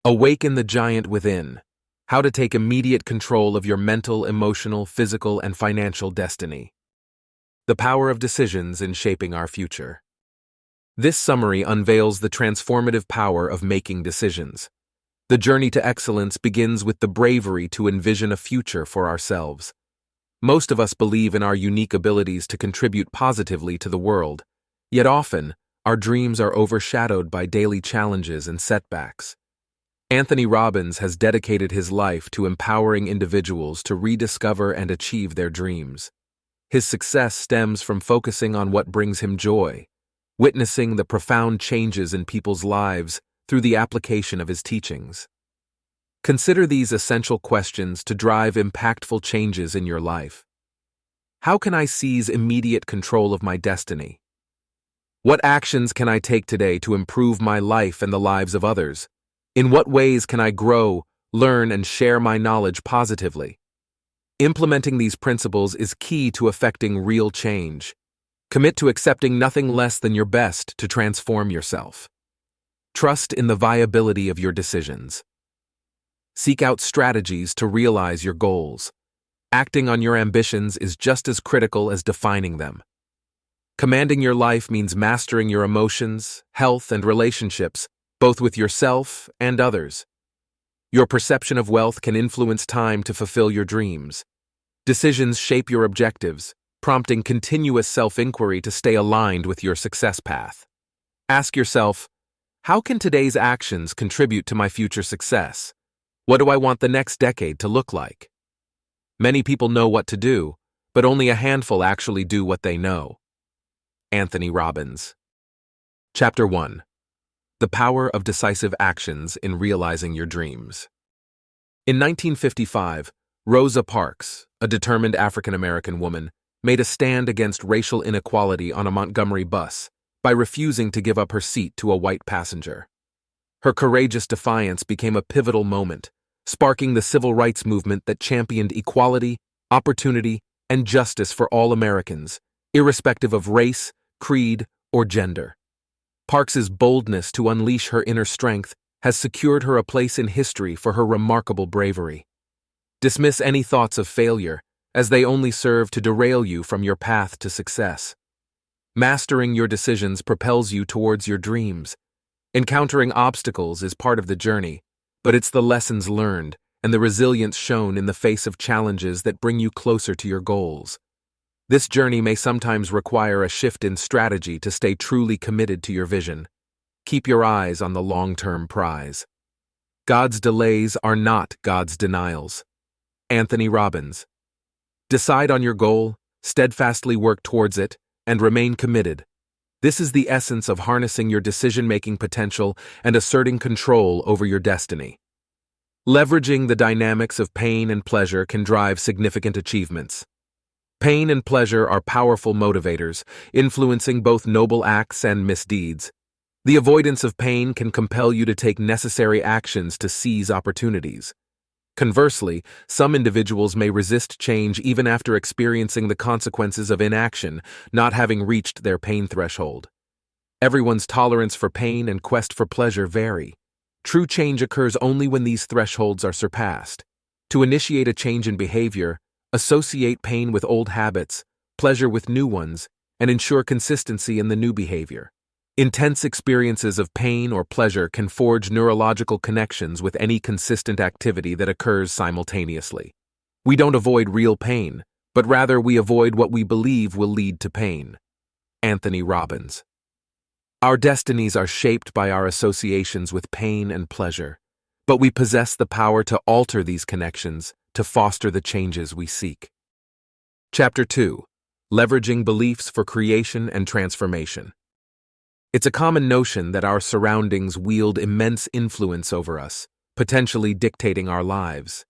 Awaken the Giant Within. How to take immediate control of your mental, emotional, physical, and financial destiny. The power of decisions in shaping our future. This summary unveils the transformative power of making decisions. The journey to excellence begins with the bravery to envision a future for ourselves. Most of us believe in our unique abilities to contribute positively to the world, yet often, our dreams are overshadowed by daily challenges and setbacks. Tony Robbins has dedicated his life to empowering individuals to rediscover and achieve their dreams. His success stems from focusing on what brings him joy, witnessing the profound changes in people's lives through the application of his teachings. Consider these essential questions to drive impactful changes in your life. How can I seize immediate control of my destiny? What actions can I take today to improve my life and the lives of others? In what ways can I grow, learn, and share my knowledge positively? Implementing these principles is key to effecting real change. Commit to accepting nothing less than your best to transform yourself. Trust in the viability of your decisions. Seek out strategies to realize your goals. Acting on your ambitions is just as critical as defining them. Commanding your life means mastering your emotions, health, and relationships, both with yourself and others. Your perception of wealth can influence time to fulfill your dreams. Decisions shape your objectives, prompting continuous self-inquiry to stay aligned with your success path. Ask yourself, how can today's actions contribute to my future success? What do I want the next decade to look like? Many people know what to do, but only a handful actually do what they know. Tony Robbins. Chapter 1. The Power of Decisive Actions in Realizing Your Dreams. In 1955, Rosa Parks, a determined African-American woman, made a stand against racial inequality on a Montgomery bus by refusing to give up her seat to a white passenger. Her courageous defiance became a pivotal moment, sparking the civil rights movement that championed equality, opportunity, and justice for all Americans, irrespective of race, creed, or gender. Parks's boldness to unleash her inner strength has secured her a place in history for her remarkable bravery. Dismiss any thoughts of failure, as they only serve to derail you from your path to success. Mastering your decisions propels you towards your dreams. Encountering obstacles is part of the journey, but it's the lessons learned and the resilience shown in the face of challenges that bring you closer to your goals. This journey may sometimes require a shift in strategy to stay truly committed to your vision. Keep your eyes on the long-term prize. God's delays are not God's denials. Tony Robbins. Decide on your goal, steadfastly work towards it, and remain committed. This is the essence of harnessing your decision-making potential and asserting control over your destiny. Leveraging the dynamics of pain and pleasure can drive significant achievements. Pain and pleasure are powerful motivators, influencing both noble acts and misdeeds. The avoidance of pain can compel you to take necessary actions to seize opportunities. Conversely, some individuals may resist change even after experiencing the consequences of inaction, not having reached their pain threshold. Everyone's tolerance for pain and quest for pleasure vary. True change occurs only when these thresholds are surpassed. To initiate a change in behavior, associate pain with old habits, pleasure with new ones, and ensure consistency in the new behavior. Intense experiences of pain or pleasure can forge neurological connections with any consistent activity that occurs simultaneously. We don't avoid real pain, but rather we avoid what we believe will lead to pain. Tony Robbins. Our destinies are shaped by our associations with pain and pleasure, but we possess the power to alter these connections to foster the changes we seek. Chapter 2. Leveraging Beliefs for Creation and Transformation. It's a common notion that our surroundings wield immense influence over us, potentially dictating our lives.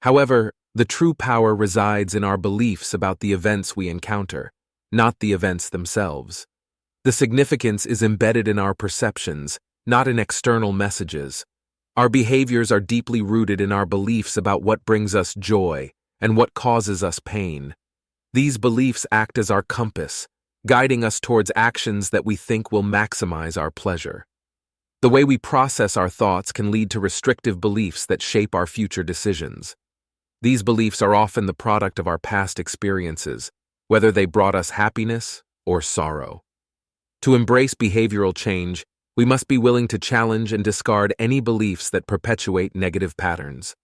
However, the true power resides in our beliefs about the events we encounter, not the events themselves. The significance is embedded in our perceptions, not in external messages. Our behaviors are deeply rooted in our beliefs about what brings us joy and what causes us pain. These beliefs act as our compass, guiding us towards actions that we think will maximize our pleasure. The way we process our thoughts can lead to restrictive beliefs that shape our future decisions. These beliefs are often the product of our past experiences, whether they brought us happiness or sorrow. To embrace behavioral change, we must be willing to challenge and discard any beliefs that perpetuate negative patterns.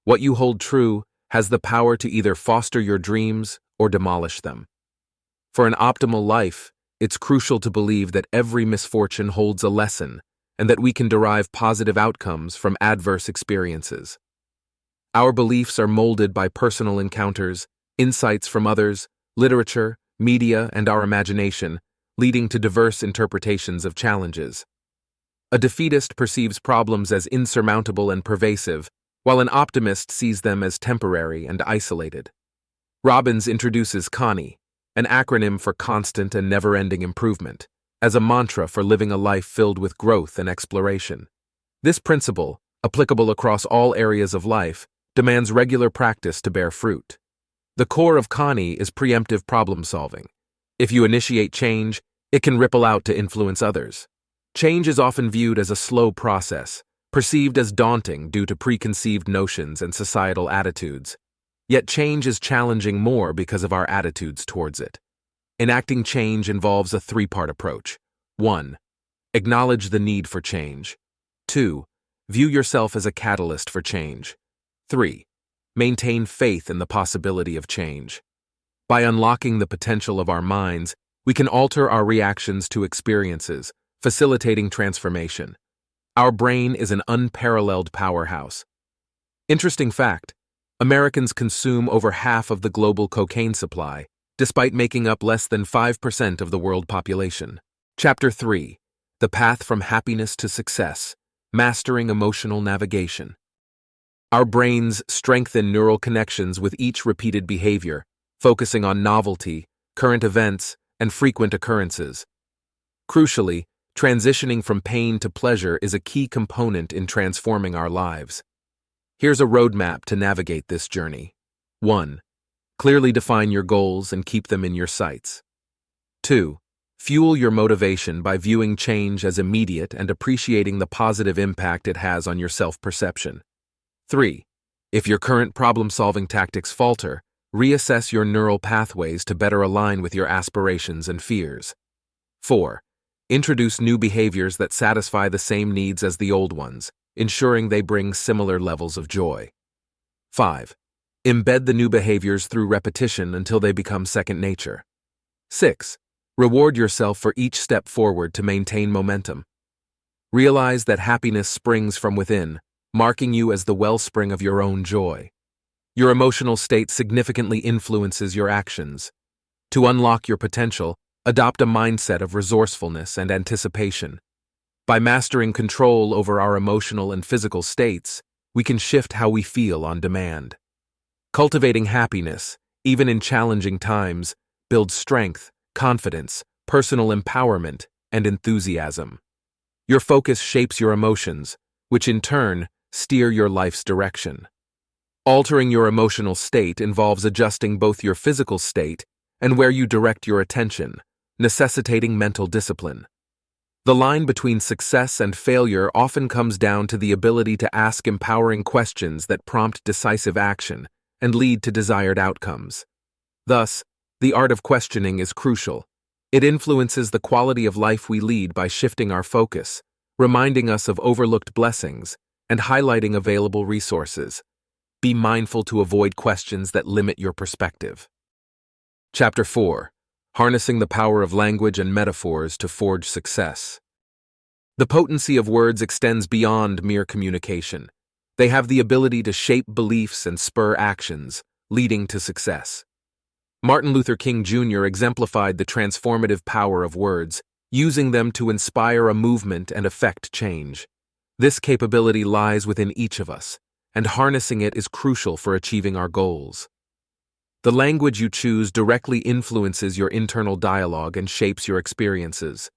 What you hold true has the power to either foster your dreams or demolish them. For an optimal life, it's crucial to believe that every misfortune holds a lesson and that we can derive positive outcomes from adverse experiences. Our beliefs are molded by personal encounters, insights from others, literature, media, and our imagination, leading to diverse interpretations of challenges. A defeatist perceives problems as insurmountable and pervasive, while an optimist sees them as temporary and isolated. Robbins introduces CONI, an acronym for constant and never-ending improvement, as a mantra for living a life filled with growth and exploration. This principle, applicable across all areas of life, demands regular practice to bear fruit. The core of CONI is preemptive problem-solving. If you initiate change, it can ripple out to influence others. Change is often viewed as a slow process, perceived as daunting due to preconceived notions and societal attitudes. Yet change is challenging more because of our attitudes towards it. Enacting change involves a three-part approach. 1. Acknowledge the need for change. 2. View yourself as a catalyst for change. 3. Maintain faith in the possibility of change. By unlocking the potential of our minds, we can alter our reactions to experiences, facilitating transformation. Our brain is an unparalleled powerhouse. Interesting fact: Americans consume over half of the global cocaine supply, despite making up less than 5% of the world population. Chapter 3: The Path from Happiness to Success: Mastering Emotional Navigation. Our brains strengthen neural connections with each repeated behavior, focusing on novelty, current events, and frequent occurrences. Crucially, transitioning from pain to pleasure is a key component in transforming our lives. Here's a roadmap to navigate this journey. 1. Clearly define your goals and keep them in your sights. 2. Fuel your motivation by viewing change as immediate and appreciating the positive impact it has on your self-perception. 3. If your current problem-solving tactics falter, reassess your neural pathways to better align with your aspirations and fears. 4. Introduce new behaviors that satisfy the same needs as the old ones, ensuring they bring similar levels of joy. 5. Embed the new behaviors through repetition until they become second nature. 6. Reward yourself for each step forward to maintain momentum. Realize that happiness springs from within, marking you as the wellspring of your own joy. Your emotional state significantly influences your actions. To unlock your potential, adopt a mindset of resourcefulness and anticipation. By mastering control over our emotional and physical states, we can shift how we feel on demand. Cultivating happiness, even in challenging times, builds strength, confidence, personal empowerment, and enthusiasm. Your focus shapes your emotions, which in turn steer your life's direction. Altering your emotional state involves adjusting both your physical state and where you direct your attention, necessitating mental discipline. The line between success and failure often comes down to the ability to ask empowering questions that prompt decisive action and lead to desired outcomes. Thus, the art of questioning is crucial. It influences the quality of life we lead by shifting our focus, reminding us of overlooked blessings, and highlighting available resources. Be mindful to avoid questions that limit your perspective. Chapter 4: Harnessing the Power of Language and Metaphors to Forge Success. The potency of words extends beyond mere communication. They have the ability to shape beliefs and spur actions, leading to success. Martin Luther King Jr. exemplified the transformative power of words, using them to inspire a movement and effect change. This capability lies within each of us, and harnessing it is crucial for achieving our goals. The language you choose directly influences your internal dialogue and shapes your experiences.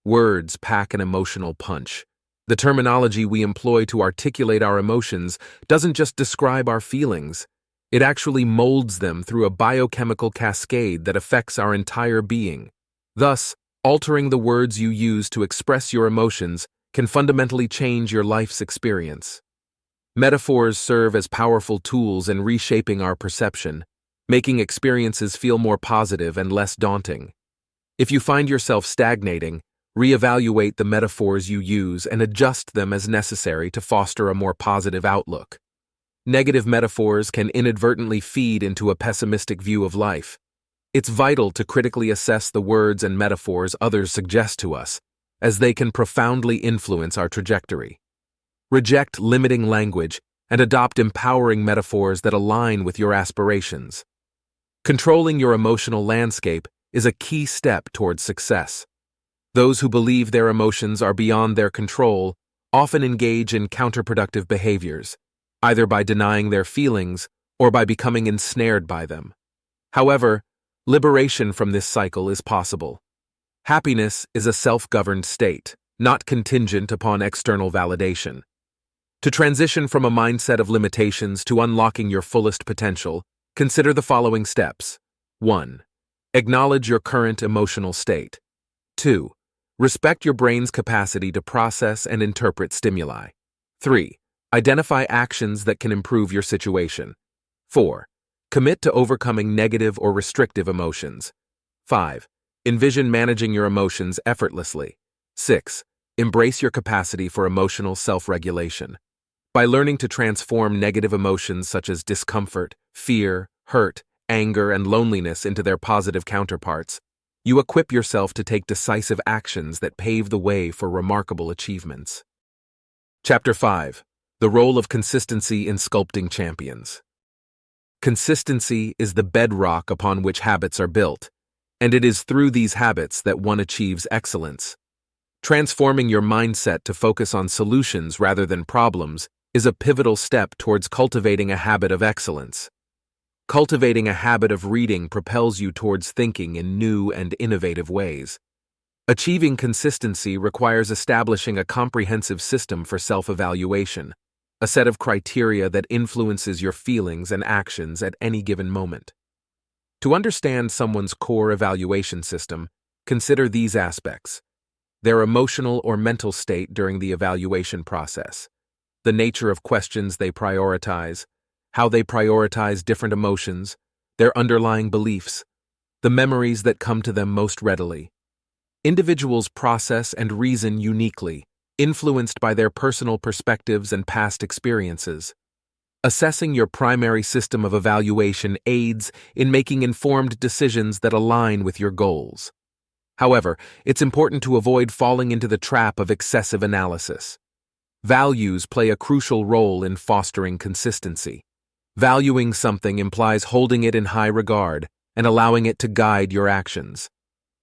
Words pack an emotional punch. The terminology we employ to articulate our emotions doesn't just describe our feelings, it actually molds them through a biochemical cascade that affects our entire being. Thus, altering the words you use to express your emotions can fundamentally change your life's experience. Metaphors serve as powerful tools in reshaping our perception, making experiences feel more positive and less daunting. If you find yourself stagnating, reevaluate the metaphors you use and adjust them as necessary to foster a more positive outlook. Negative metaphors can inadvertently feed into a pessimistic view of life. It's vital to critically assess the words and metaphors others suggest to us, as they can profoundly influence our trajectory. Reject limiting language and adopt empowering metaphors that align with your aspirations. Controlling your emotional landscape is a key step towards success. Those who believe their emotions are beyond their control often engage in counterproductive behaviors, either by denying their feelings or by becoming ensnared by them. However, liberation from this cycle is possible. Happiness is a self-governed state, not contingent upon external validation. To transition from a mindset of limitations to unlocking your fullest potential, consider the following steps. 1. Acknowledge your current emotional state. 2. Respect your brain's capacity to process and interpret stimuli. 3. Identify actions that can improve your situation. 4. Commit to overcoming negative or restrictive emotions. 5. Envision managing your emotions effortlessly. 6. Embrace your capacity for emotional self-regulation. By learning to transform negative emotions such as discomfort, fear, hurt, anger, and loneliness into their positive counterparts, you equip yourself to take decisive actions that pave the way for remarkable achievements. Chapter 5. The Role of Consistency in Sculpting Champions. Consistency is the bedrock upon which habits are built, and it is through these habits that one achieves excellence. Transforming your mindset to focus on solutions rather than problems is a pivotal step towards cultivating a habit of excellence. Cultivating a habit of reading propels you towards thinking in new and innovative ways. Achieving consistency requires establishing a comprehensive system for self-evaluation, a set of criteria that influences your feelings and actions at any given moment. To understand someone's core evaluation system, consider these aspects: their emotional or mental state during the evaluation process, the nature of questions they prioritize, how they prioritize different emotions, their underlying beliefs, the memories that come to them most readily. Individuals process and reason uniquely, influenced by their personal perspectives and past experiences. Assessing your primary system of evaluation aids in making informed decisions that align with your goals. However, it's important to avoid falling into the trap of excessive analysis. Values play a crucial role in fostering consistency. Valuing something implies holding it in high regard and allowing it to guide your actions.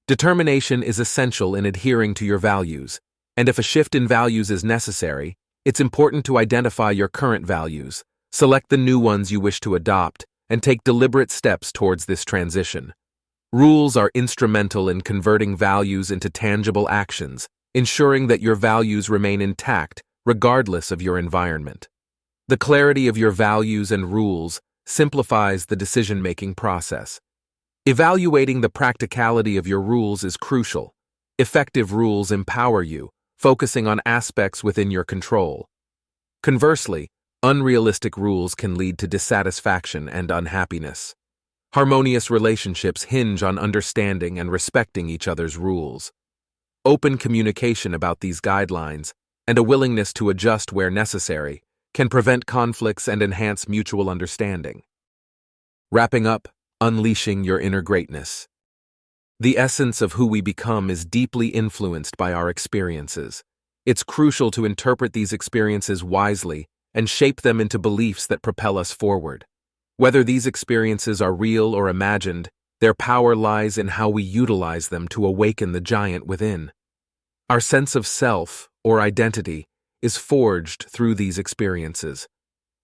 Determination is essential in adhering to your values, and if a shift in values is necessary, it's important to identify your current values, select the new ones you wish to adopt, and take deliberate steps towards this transition. Rules are instrumental in converting values into tangible actions, ensuring that your values remain intact regardless of your environment. The clarity of your values and rules simplifies the decision-making process. Evaluating the practicality of your rules is crucial. Effective rules empower you, focusing on aspects within your control. Conversely, unrealistic rules can lead to dissatisfaction and unhappiness. Harmonious relationships hinge on understanding and respecting each other's rules. Open communication about these guidelines and a willingness to adjust where necessary can prevent conflicts and enhance mutual understanding. Wrapping up, unleashing your inner greatness. The essence of who we become is deeply influenced by our experiences. It's crucial to interpret these experiences wisely and shape them into beliefs that propel us forward. Whether these experiences are real or imagined, their power lies in how we utilize them to awaken the giant within. Our sense of self, or identity, is forged through these experiences.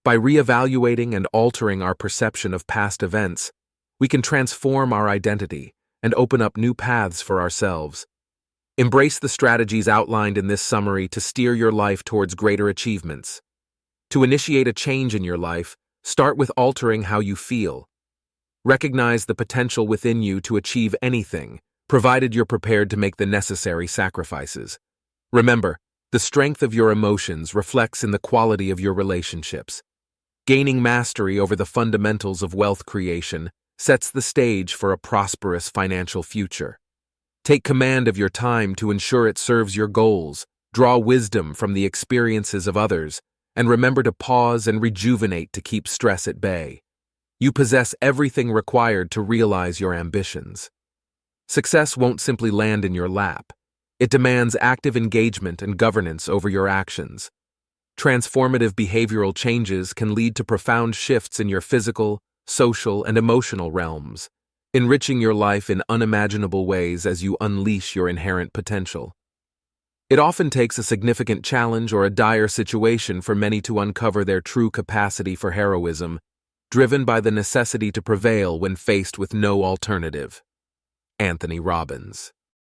By reevaluating and altering our perception of past events, we can transform our identity and open up new paths for ourselves. Embrace the strategies outlined in this summary to steer your life towards greater achievements. To initiate a change in your life, start with altering how you feel. Recognize the potential within you to achieve anything, provided you're prepared to make the necessary sacrifices. Remember, The strength of your emotions reflects in the quality of your relationships. Gaining mastery over the fundamentals of wealth creation sets the stage for a prosperous financial future. Take command of your time to ensure it serves your goals, draw wisdom from the experiences of others, and remember to pause and rejuvenate to keep stress at bay. You possess everything required to realize your ambitions. Success won't simply land in your lap. It demands active engagement and governance over your actions. Transformative behavioral changes can lead to profound shifts in your physical, social, and emotional realms, enriching your life in unimaginable ways as you unleash your inherent potential. It often takes a significant challenge or a dire situation for many to uncover their true capacity for heroism, driven by the necessity to prevail when faced with no alternative. Tony Robbins.